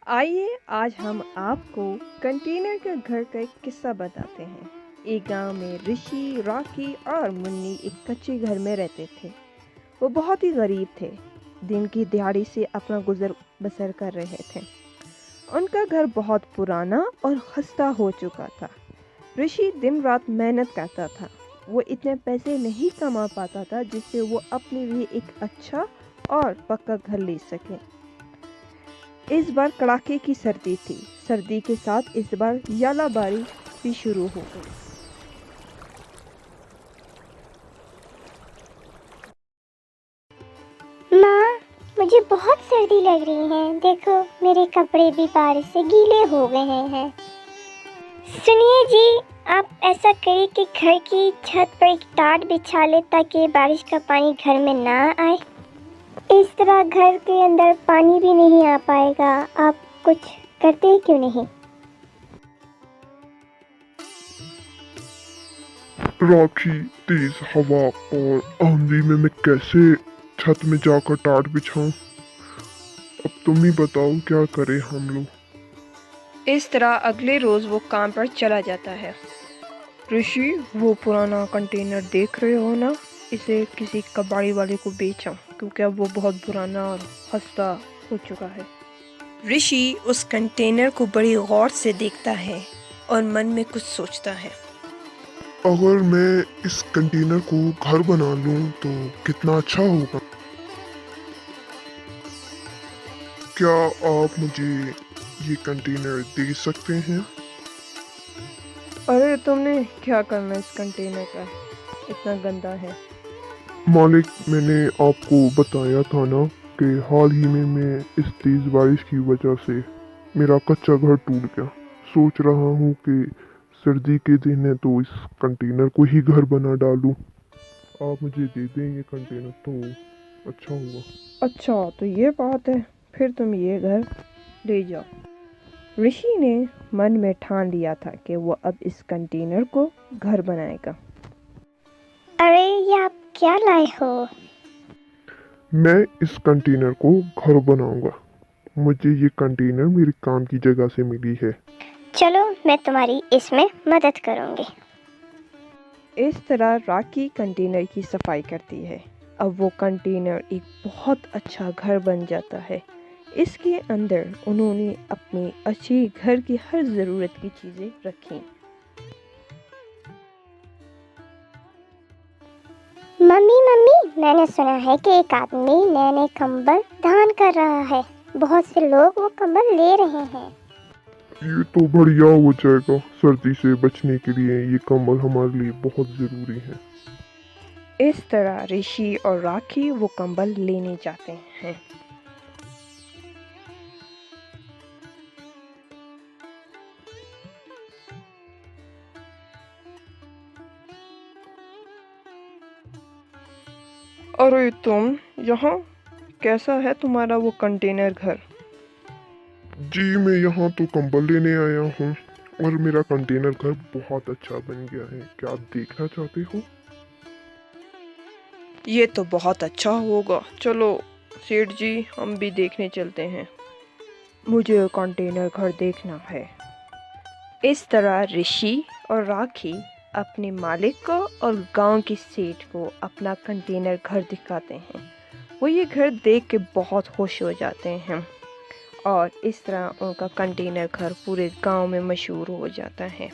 आइए आज हम आपको कंटेनर के घर का एक किस्सा बताते हैं। एक गांव में ऋषि, रॉकी और मुन्नी एक कच्चे घर में रहते थे। वो बहुत ही गरीब थे, दिन की दिहाड़ी से अपना गुजर बसर कर रहे थे। उनका घर बहुत पुराना और खस्ता हो चुका था। ऋषि दिन रात मेहनत करता था। वो इतने पैसे नहीं कमा पाता था जिससे वो अपने लिए एक अच्छा और पक्का घर ले सके। इस बार कड़ाके की सर्दी थी। सर्दी के साथ इस बार यालाबारी भी शुरू हो गई। माँ, मुझे बहुत सर्दी लग रही है। देखो, मेरे कपड़े भी बारिश से गीले हो गए हैं। सुनिए जी, आप ऐसा करिए कि घर की छत पर एक टाट बिछा ले ताकि बारिश का पानी घर में ना आए। इस तरह घर के अंदर पानी भी नहीं आ पाएगा। आप कुछ करते ही क्यों नहीं? राखी, तेज हवा और आंधी में मैं कैसे छत में जाकर टाट बिछाऊं? अब तुम ही बताओ क्या करें हम लोग। इस तरह अगले रोज वो काम पर चला जाता है। ऋषि, वो पुराना कंटेनर देख रहे हो ना? इसे किसी कबाड़ी वाले को बेचा क्योंकि अब वो बहुत पुराना और खस्ता हो चुका है। ऋषि उस कंटेनर को बड़ी गौर से देखता है और मन में कुछ सोचता है। अगर मैं इस कंटेनर को घर बना लूं तो कितना अच्छा होगा। क्या आप मुझे ये कंटेनर दे सकते हैं? अरे तुमने क्या करना इस कंटेनर का? इतना गंदा है। मालिक, मैंने आपको बताया था ना कि हाल ही में मैं इस तेज बारिश की वजह से मेरा कच्चा घर टूट गया। सोच रहा हूँ कि सर्दी के दिन है तो इस कंटेनर को ही घर बना डालूं। आप मुझे दे दें ये कंटेनर तो अच्छा होगा। अच्छा, तो ये बात है। फिर तुम ये घर ले जाओ। ऋषि ने मन में ठान लिया था कि वो अब इस कंटेनर को घर बनाएगा। अरे, ये आप क्या लाए हो? मैं इस कंटेनर को घर बनाऊंगा। मुझे ये कंटेनर मेरे काम की जगह से मिली है। चलो, मैं तुम्हारी इसमें मदद करूँगी। इस तरह राखी कंटेनर की सफाई करती है। अब वो कंटेनर एक बहुत अच्छा घर बन जाता है। इसके अंदर उन्होंने अपनी अच्छी घर की हर ज़रूरत की चीज़ें रखी। मम्मी मम्मी, मैंने सुना है कि एक आदमी नए नए कंबल दान कर रहा है। बहुत से लोग वो कंबल ले रहे हैं। ये तो बढ़िया हो जाएगा। सर्दी से बचने के लिए ये कंबल हमारे लिए बहुत ज़रूरी है। इस तरह ऋषि और राखी वो कंबल लेने जाते हैं। अरे तुम यहाँ, कैसा है तुम्हारा वो कंटेनर घर? जी, मैं यहाँ तो कंबल लेने आया हूँ और मेरा कंटेनर घर बहुत अच्छा बन गया है। क्या आप देखना चाहते हो? ये तो बहुत अच्छा होगा। चलो सेठ जी, हम भी देखने चलते हैं। मुझे कंटेनर घर देखना है। इस तरह ऋषि और राखी अपने मालिक को और गांव के सेठ को अपना कंटेनर घर दिखाते हैं। वो ये घर देख के बहुत खुश हो जाते हैं और इस तरह उनका कंटेनर घर पूरे गांव में मशहूर हो जाता है।